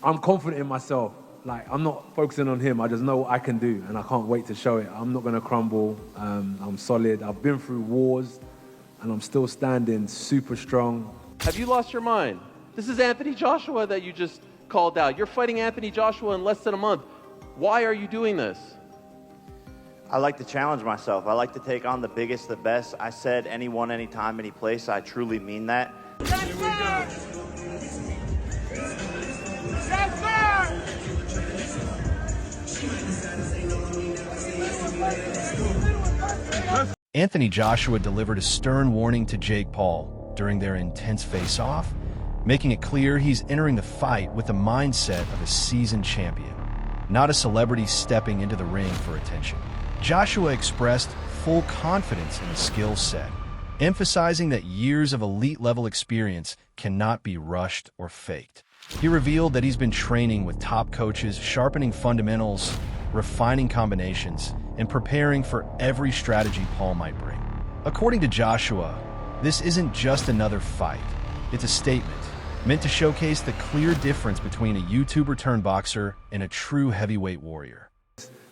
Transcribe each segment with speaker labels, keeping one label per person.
Speaker 1: I'm confident in myself. Like, I'm not focusing on him. I just know what I can do, and I can't wait to show it. I'm not going to crumble. I'm solid. I've been through wars, and I'm still standing super strong.
Speaker 2: Have you lost your mind? This is Anthony Joshua that you just called out. You're fighting Anthony Joshua in less than a month. Why are you doing this?
Speaker 3: I like to challenge myself. I like to take on the biggest, the best. I said anyone, anytime, any place. I truly mean that.
Speaker 4: Anthony Joshua delivered a stern warning to Jake Paul during their intense face-off, making it clear he's entering the fight with the mindset of a seasoned champion, not a celebrity stepping into the ring for attention. Joshua expressed full confidence in his skill set, emphasizing that years of elite-level experience cannot be rushed or faked. He revealed that he's been training with top coaches, sharpening fundamentals, refining combinations, and preparing for every strategy Paul might bring. According to Joshua, this isn't just another fight. It's a statement meant to showcase the clear difference between a YouTuber-turned-boxer and a true heavyweight warrior.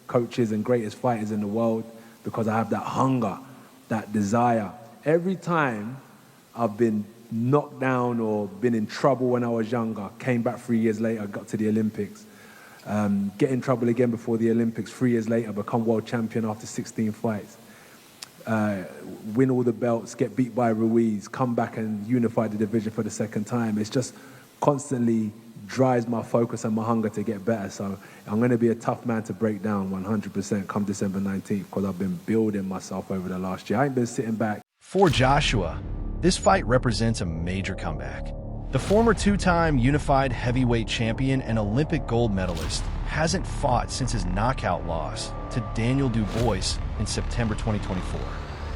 Speaker 1: Coaches and greatest fighters in the world, because I have that hunger, that desire. Every time I've been knocked down or been in trouble when I was younger, came back 3 years later, got to the Olympics, get in trouble again before the Olympics, 3 years later, become world champion after 16 fights, win all the belts, get beat by Ruiz, come back and unify the division for the second time. It's just constantly drives my focus and my hunger to get better. So I'm going to be a tough man to break down 100% come December 19th, because I've been building myself over the last year. I ain't been sitting back.
Speaker 4: For Joshua, this fight represents a major comeback. The former two-time unified heavyweight champion and Olympic gold medalist hasn't fought since his knockout loss to Daniel Dubois in September 2024.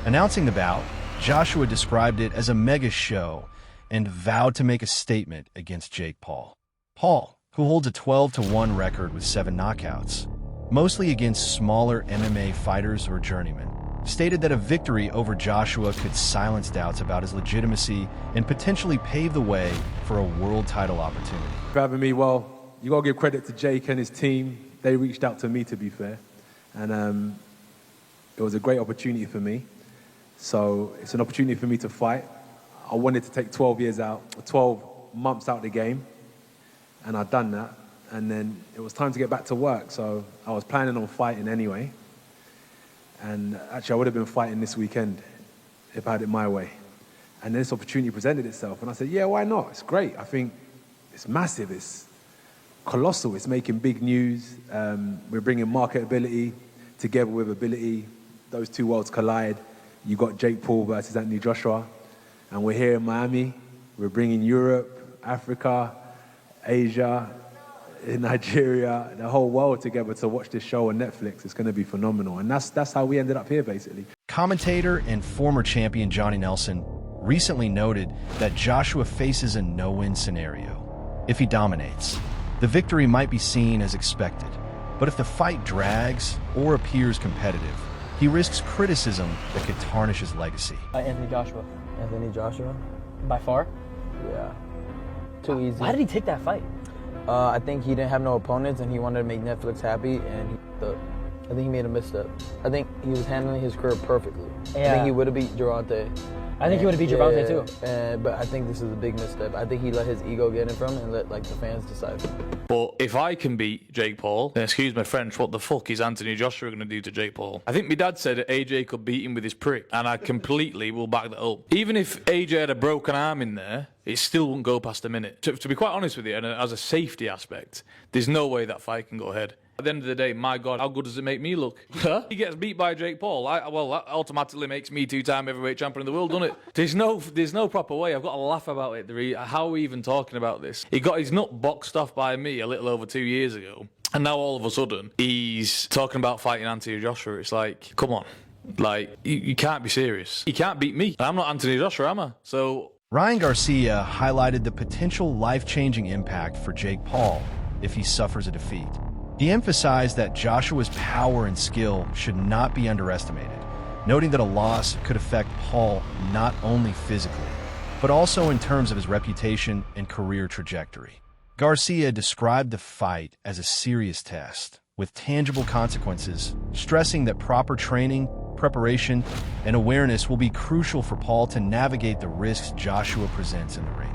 Speaker 4: Announcing the bout, Joshua described it as a mega show and vowed to make a statement against Jake Paul. Paul, who holds a 12-1 record with 7 knockouts, mostly against smaller MMA fighters or journeymen, stated that a victory over Joshua could silence doubts about his legitimacy and potentially pave the way for a world title opportunity.
Speaker 1: For having me, well, you got to give credit to Jake and his team. They reached out to me, to be fair, and it was a great opportunity for me. So it's an opportunity for me to fight. I wanted to take 12 months out of the game, and I'd done that. And then it was time to get back to work, so I was planning on fighting anyway. And actually, I would have been fighting this weekend if I had it my way. And this opportunity presented itself, and I said, yeah, why not? It's great. I think it's massive. It's colossal. It's making big news. We're bringing marketability together with ability. Those two worlds collide. You got Jake Paul versus Anthony Joshua, and we're here in Miami. We're bringing Europe, Africa, Asia, Nigeria, the whole world together to watch this show on Netflix. It's going to be phenomenal, and that's how we ended up here, basically.
Speaker 4: Commentator and former champion Johnny Nelson recently noted that Joshua faces a no-win scenario. If he dominates, the victory might be seen as expected, but if the fight drags or appears competitive, he risks criticism that could tarnish his legacy.
Speaker 5: Anthony Joshua.
Speaker 6: Anthony Joshua?
Speaker 5: By far?
Speaker 6: Yeah. Too easy.
Speaker 5: Why did he take that fight?
Speaker 6: I think he didn't have no opponents and he wanted to make Netflix happy, and I think he made a misstep. I think he was handling his career perfectly.
Speaker 5: Yeah.
Speaker 6: I think he would have beat Gervonta.
Speaker 5: I think he would have beat Gervonta too.
Speaker 6: But I think this is a big misstep. I think he let his ego get in from him and let the fans decide.
Speaker 7: But if I can beat Jake Paul, then excuse my French, what the fuck is Anthony Joshua going to do to Jake Paul? I think my dad said that AJ could beat him with his prick, and I completely will back that up. Even if AJ had a broken arm in there, it still wouldn't go past a minute. To be quite honest with you, and as a safety aspect, there's no way that fight can go ahead. At the end of the day, my God, how good does it make me look? He gets beat by Jake Paul. Well, that automatically makes me two-time heavyweight champion of the world, doesn't it? There's no proper way. I've got to laugh about it. How are we even talking about this? He got his nut boxed off by me a little over 2 years ago, and now all of a sudden he's talking about fighting Anthony Joshua. It's like, come on. You can't be serious. He can't beat me. I'm not Anthony Joshua, am I? So
Speaker 4: Ryan Garcia highlighted the potential life-changing impact for Jake Paul if he suffers a defeat. He emphasized that Joshua's power and skill should not be underestimated, noting that a loss could affect Paul not only physically, but also in terms of his reputation and career trajectory. Garcia described the fight as a serious test with tangible consequences, stressing that proper training, preparation, and awareness will be crucial for Paul to navigate the risks Joshua presents in the ring.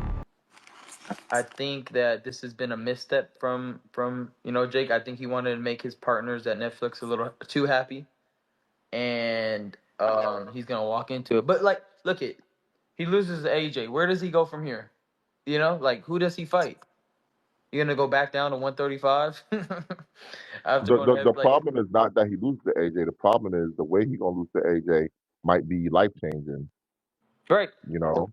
Speaker 6: I think that this has been a misstep from Jake. I think he wanted to make his partners at Netflix a little too happy, and he's gonna walk into it. But like, look it, he loses to AJ. Where does he go from here? Like who does he fight? You gonna go back down to 135 after going
Speaker 8: The
Speaker 6: like
Speaker 8: problem is not that he loses to AJ. The problem is the way he's gonna lose to AJ might be life changing.
Speaker 6: right?
Speaker 8: You know,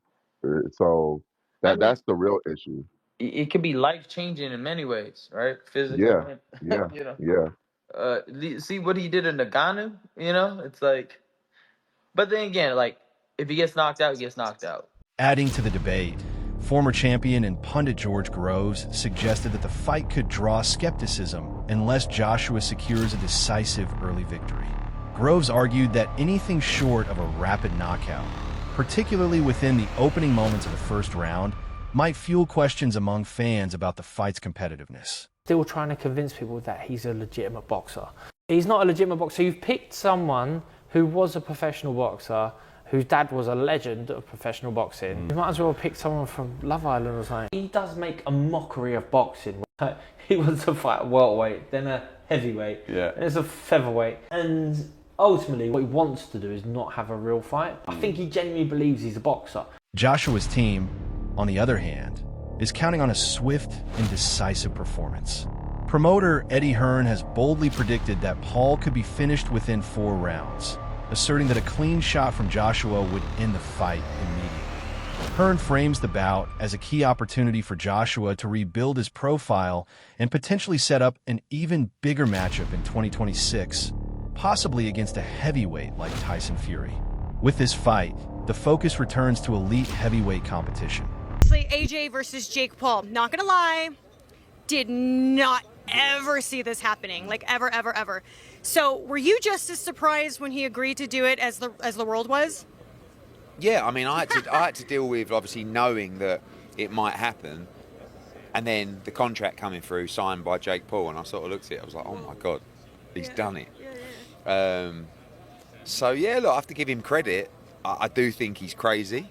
Speaker 8: so
Speaker 6: I mean,
Speaker 8: that's the real issue.
Speaker 6: it could be life changing in many ways, right? Physical,
Speaker 8: Yeah, yeah,
Speaker 6: you know.
Speaker 8: yeah.
Speaker 6: See what he did in Nagano. It's like, but then again, like if he gets knocked out, he gets knocked out.
Speaker 4: Adding to the debate, former champion and pundit George Groves suggested that the fight could draw skepticism unless Joshua secures a decisive early victory. Groves argued that anything short of a rapid knockout, particularly within the opening moments of the first round, might fuel questions among fans about the fight's competitiveness.
Speaker 5: Still trying to convince people that he's a legitimate boxer. He's not a legitimate boxer. You've picked someone who was a professional boxer, whose dad was a legend of professional boxing. You might as well pick someone from Love Island or something. He does make a mockery of boxing. He wants to fight a welterweight, then a heavyweight, then it's a featherweight. And ultimately, what he wants to do is not have a real fight. I think he genuinely believes he's a boxer.
Speaker 4: Joshua's team, on the other hand, is counting on a swift and decisive performance. Promoter Eddie Hearn has boldly predicted that Paul could be finished within 4 rounds, asserting that a clean shot from Joshua would end the fight immediately. Hearn frames the bout as a key opportunity for Joshua to rebuild his profile and potentially set up an even bigger matchup in 2026, possibly against a heavyweight like Tyson Fury. With this fight, the focus returns to elite heavyweight competition.
Speaker 9: AJ versus Jake Paul. Not gonna lie, did not ever see this happening, like ever, ever, ever. So, were you just as surprised when he agreed to do it as the world was?
Speaker 10: Yeah, I mean, I had to deal with obviously knowing that it might happen, and then the contract coming through signed by Jake Paul, and I sort of looked at it. I was like, oh my god, he's done it. So yeah, look, I have to give him credit. I do think he's crazy.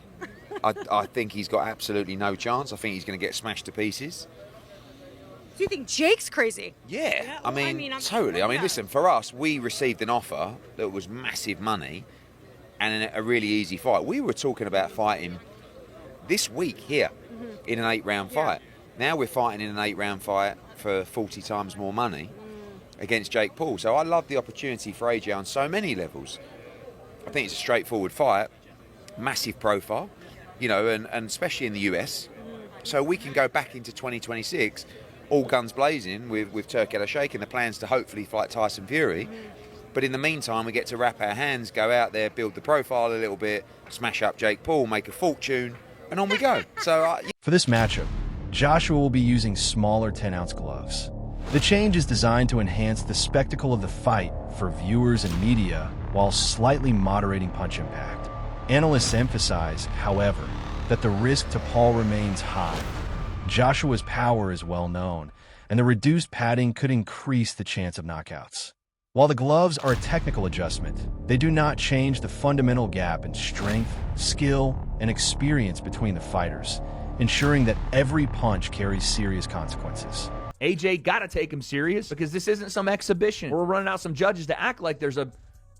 Speaker 10: I think he's got absolutely no chance. I think he's going to get smashed to pieces.
Speaker 9: Do you think Jake's crazy?
Speaker 10: Yeah, I mean totally. I mean, listen, for us, we received an offer that was massive money and a really easy fight. We were talking about fighting this week here in an 8-round fight. Now we're fighting in an 8-round fight for 40 times more money against Jake Paul. So I love the opportunity for AJ on so many levels. I think it's a straightforward fight, massive profile, and especially in the US. So we can go back into 2026 all guns blazing with Turki Al-Sheikh and the plans to hopefully fight Tyson Fury. But in the meantime, we get to wrap our hands, go out there, build the profile a little bit, smash up Jake Paul, make a fortune, and on we go. So
Speaker 4: For this matchup, Joshua will be using smaller 10-ounce gloves. The change is designed to enhance the spectacle of the fight for viewers and media while slightly moderating punch impact. Analysts emphasize, however, that the risk to Paul remains high. Joshua's power is well known, and the reduced padding could increase the chance of knockouts. While the gloves are a technical adjustment, they do not change the fundamental gap in strength, skill, and experience between the fighters, ensuring that every punch carries serious consequences.
Speaker 11: AJ got to take him serious because this isn't some exhibition. We're running out some judges to act like there's a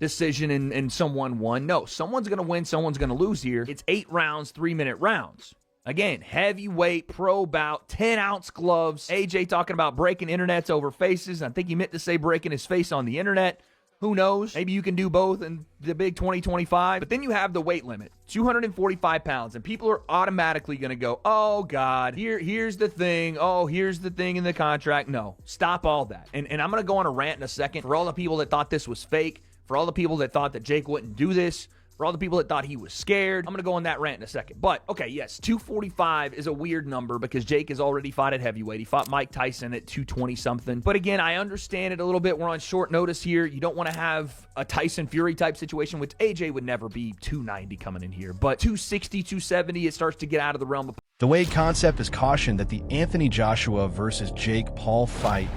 Speaker 11: decision and someone won. No, someone's going to win, someone's going to lose here. It's 8 rounds, 3-minute rounds. Again, heavyweight, pro bout, 10-ounce gloves. AJ talking about breaking internets over faces. I think he meant to say breaking his face on the internet. Who knows? Maybe you can do both in the big 2025. But then you have the weight limit, 245 pounds. And people are automatically going to go, oh, God, here's the thing. Oh, here's the thing in the contract. No, stop all that. And I'm going to go on a rant in a second for all the people that thought this was fake, for all the people that thought that Jake wouldn't do this. For all the people that thought he was scared, I'm going to go on that rant in a second. But, okay, yes, 245 is a weird number because Jake has already fought at heavyweight. He fought Mike Tyson at 220-something. But again, I understand it a little bit. We're on short notice here. You don't want to have a Tyson Fury type situation, which AJ would never be 290 coming in here. But 260, 270, it starts to get out of the realm of...
Speaker 4: The Wade Concept has cautioned that the Anthony Joshua versus Jake Paul fight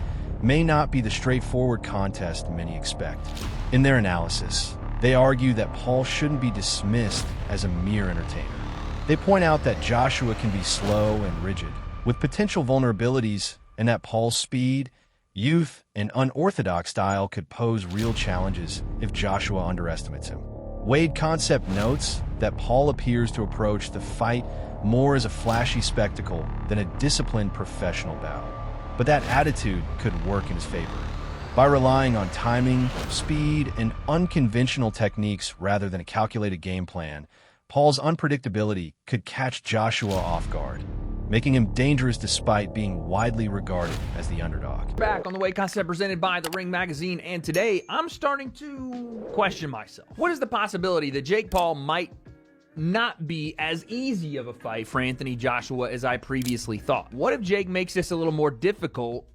Speaker 4: may not be the straightforward contest many expect. In their analysis, they argue that Paul shouldn't be dismissed as a mere entertainer. They point out that Joshua can be slow and rigid, with potential vulnerabilities, and that Paul's speed, youth, and unorthodox style could pose real challenges if Joshua underestimates him. Wade Concept notes that Paul appears to approach the fight more as a flashy spectacle than a disciplined professional bout, but that attitude could work in his favor. By relying on timing, speed, and unconventional techniques rather than a calculated game plan, Paul's unpredictability could catch Joshua off guard, making him dangerous despite being widely regarded as the underdog.
Speaker 11: Back on the Wade Concept presented by The Ring Magazine, and today I'm starting to question myself. What is the possibility that Jake Paul might not be as easy of a fight for Anthony Joshua as I previously thought? What if Jake makes this a little more difficult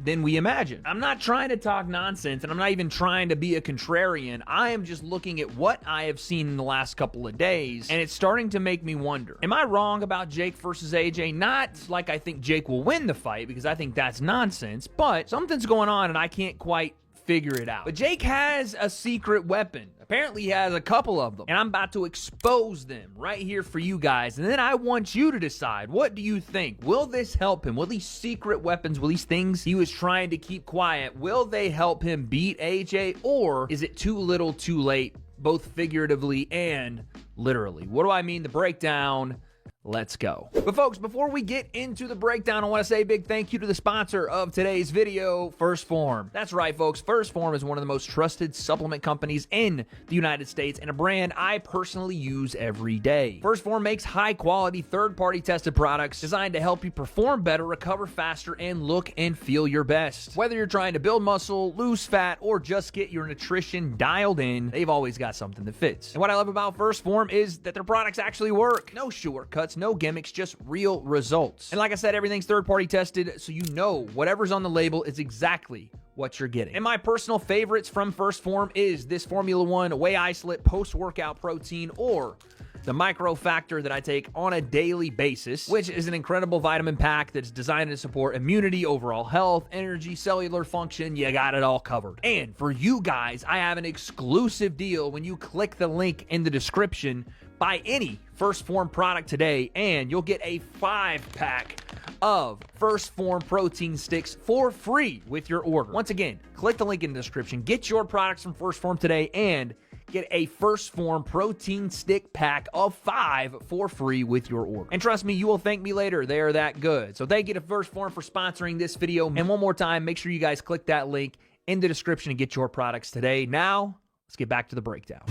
Speaker 11: than we imagine? I'm not trying to talk nonsense, and I'm not even trying to be a contrarian. I am just looking at what I have seen in the last couple of days, and it's starting to make me wonder. Am I wrong about Jake versus AJ? Not like I think Jake will win the fight, because I think that's nonsense, but something's going on, and I can't quite figure it out. But Jake has a secret weapon. Apparently he has a couple of them, and I'm about to expose them right here for you guys, and then I want you to decide, what do you think? Will this help him? Will these secret weapons, will these things he was trying to keep quiet, will they help him beat AJ, or is it too little too late, both figuratively and literally? What do I mean? The breakdown. Let's go. But folks, before we get into the breakdown, I want to say a big thank you to the sponsor of today's video, First Form. That's right, folks. First Form is one of the most trusted supplement companies in the United States and a brand I personally use every day. First Form makes high-quality, third-party tested products designed to help you perform better, recover faster, and look and feel your best. Whether you're trying to build muscle, lose fat, or just get your nutrition dialed in, they've always got something that fits. And what I love about First Form is that their products actually work. No shortcuts, no gimmicks, just real results. And like I said, everything's third-party tested, so you know whatever's on the label is exactly what you're getting. And my personal favorites from First Form is this Formula One Whey Isolate post-workout protein, or the Micro Factor that I take on a daily basis, which is an incredible vitamin pack that's designed to support immunity, overall health, energy, cellular function. You got it all covered. And for you guys, I have an exclusive deal when you click the link in the description. Buy any First Form product today, and you'll get a 5-pack of First Form protein sticks for free with your order. Once again, click the link in the description. Get your products from First Form today and get a First Form protein stick pack of 5 for free with your order. And trust me, you will thank me later. They are that good. So thank you to First Form for sponsoring this video. And one more time, make sure you guys click that link in the description and get your products today. Now, let's get back to the breakdown.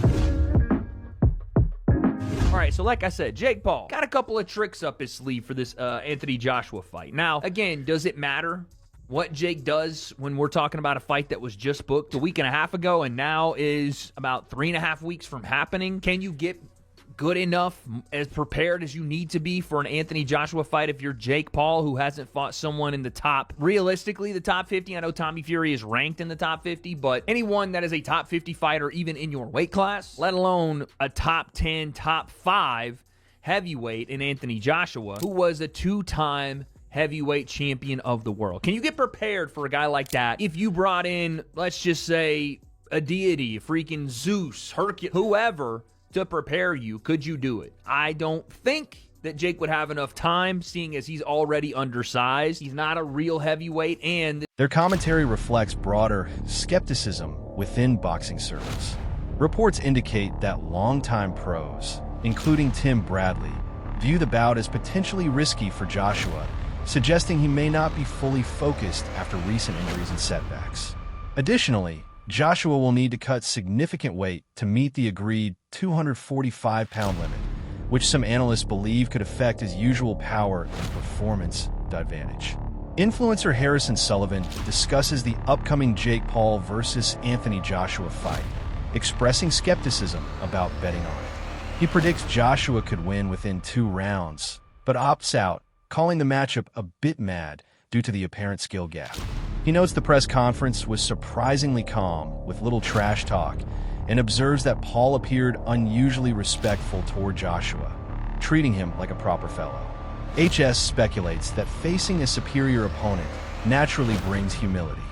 Speaker 11: All right, so like I said, Jake Paul got a couple of tricks up his sleeve for this Anthony Joshua fight. Now, again, does it matter what Jake does when we're talking about a fight that was just booked a week and a half ago and now is about 3.5 weeks from happening? Can you get good enough, as prepared as you need to be for an Anthony Joshua fight if you're Jake Paul, who hasn't fought someone in the top, realistically, the top 50? I know Tommy Fury is ranked in the top 50, but anyone that is a top 50 fighter, even in your weight class, let alone a top 10, top 5 heavyweight in Anthony Joshua, who was a 2-time heavyweight champion of the world. Can you get prepared for a guy like that if you brought in, let's just say, a deity, a freaking Zeus, Hercules, whoever, to prepare you? Could you do it? I don't think that Jake would have enough time, seeing as he's already undersized. He's not a real heavyweight, and
Speaker 4: their commentary reflects broader skepticism within boxing circles. Reports indicate that longtime pros, including Tim Bradley, view the bout as potentially risky for Joshua, suggesting he may not be fully focused after recent injuries and setbacks. Additionally, Joshua will need to cut significant weight to meet the agreed 245-pound limit, which some analysts believe could affect his usual power and performance advantage. Influencer Harrison Sullivan discusses the upcoming Jake Paul versus Anthony Joshua fight, expressing skepticism about betting on it. He predicts Joshua could win within 2 rounds, but opts out, calling the matchup a bit mad due to the apparent skill gap. He notes the press conference was surprisingly calm, with little trash talk, and observes that Paul appeared unusually respectful toward Joshua, treating him like a proper fellow. HS speculates that facing a superior opponent naturally brings humility,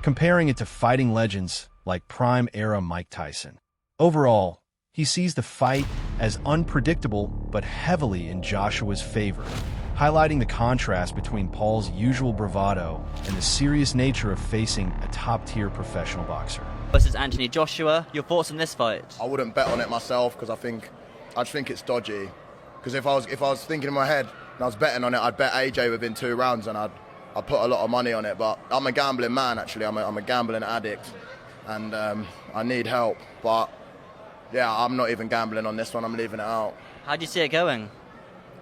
Speaker 4: comparing it to fighting legends like prime-era Mike Tyson. Overall, he sees the fight as unpredictable but heavily in Joshua's favor, highlighting the contrast between Paul's usual bravado and the serious nature of facing a top-tier professional boxer.
Speaker 12: Versus Anthony Joshua, your thoughts on this fight?
Speaker 13: I wouldn't bet on it myself because I just think it's dodgy. Because if I was thinking in my head and I was betting on it, I'd bet AJ within 2 rounds and I'd put a lot of money on it. But I'm a gambling man, actually. I'm a gambling addict, and I need help. But yeah, I'm not even gambling on this one. I'm leaving it out.
Speaker 12: How do you see it going?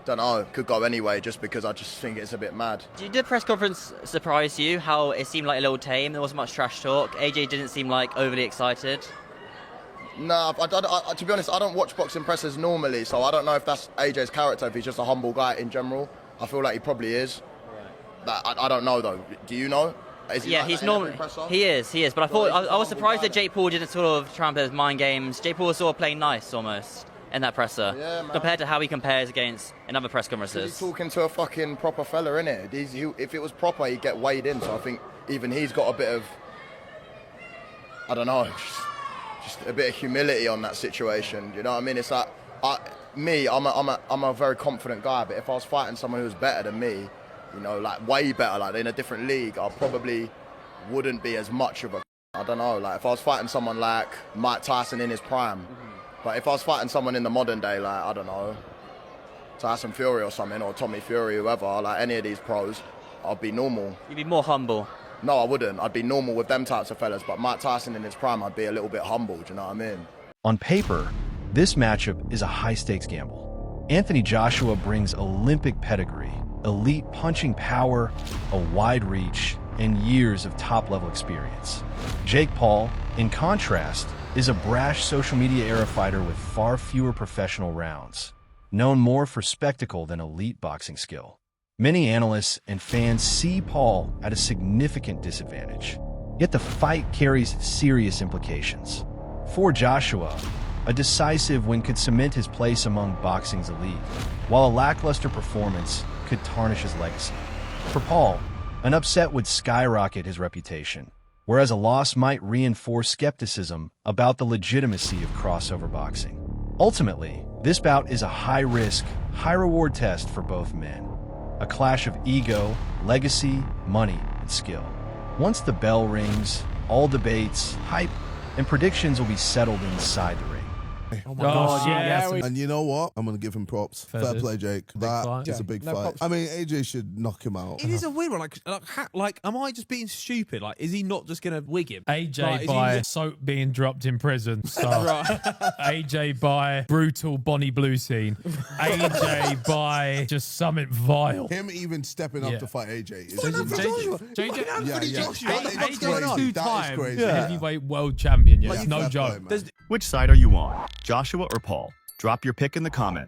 Speaker 13: Don't know. Could go anyway, just because I just think it's a bit mad.
Speaker 12: Did the press conference surprise you? How it seemed like a little tame. There wasn't much trash talk. AJ didn't seem like overly excited.
Speaker 13: No, to be honest, I don't watch boxing presses normally, so I don't know if that's AJ's character, if he's just a humble guy in general. I feel like he probably is. Right. I don't know though. Do you know?
Speaker 12: He's normal. He is. But I thought I was surprised that Jake Paul didn't sort of try and play his mind games. Jake Paul was sort of playing nice almost in that presser, compared to how he compares against in other press conferences.
Speaker 13: He's talking to a fucking proper fella, innit? If it was proper, he'd get weighed in. So I think even he's got a bit of, I don't know, just a bit of humility on that situation. You know what I mean? It's like I'm a very confident guy, but if I was fighting someone who was better than me, you know, like way better, like in a different league, I probably wouldn't be as much of a, I don't know, like if I was fighting someone like Mike Tyson in his prime, but if I was fighting someone in the modern day, like, I don't know, Tyson Fury or something, or Tommy Fury, whoever, like any of these pros, I'd be normal.
Speaker 12: You'd be more humble.
Speaker 13: No, I wouldn't. I'd be normal with them types of fellas, but Mike Tyson in his prime, I'd be a little bit humble, do you know what I mean?
Speaker 4: On paper, this matchup is a high-stakes gamble. Anthony Joshua brings Olympic pedigree, elite punching power, a wide reach, and years of top-level experience. Jake Paul, in contrast, is a brash social media-era fighter with far fewer professional rounds, known more for spectacle than elite boxing skill. Many analysts and fans see Paul at a significant disadvantage, yet the fight carries serious implications. For Joshua, a decisive win could cement his place among boxing's elite, while a lackluster performance could tarnish his legacy. For Paul, an upset would skyrocket his reputation, whereas a loss might reinforce skepticism about the legitimacy of crossover boxing. Ultimately, this bout is a high-risk, high-reward test for both men, a clash of ego, legacy, money, and skill. Once the bell rings, all debates, hype, and predictions will be settled inside the ring.
Speaker 14: Oh my God,
Speaker 15: yeah. And you know what? I'm going to give him props. Fair play, Jake. That is a big fight.
Speaker 14: Props.
Speaker 15: I mean, AJ should knock him out.
Speaker 14: It is a weird one. Like, am I just being stupid? Like, is he not just going to wig him?
Speaker 16: AJ by soap being dropped in prison. So AJ by brutal Bonnie Blue scene. AJ by just something vile.
Speaker 15: Him even stepping up to fight AJ.
Speaker 16: AJ 2 times heavyweight world champion. Yeah, it's no joke.
Speaker 17: Which side are you on, Joshua or Paul? Drop your pick in the comments.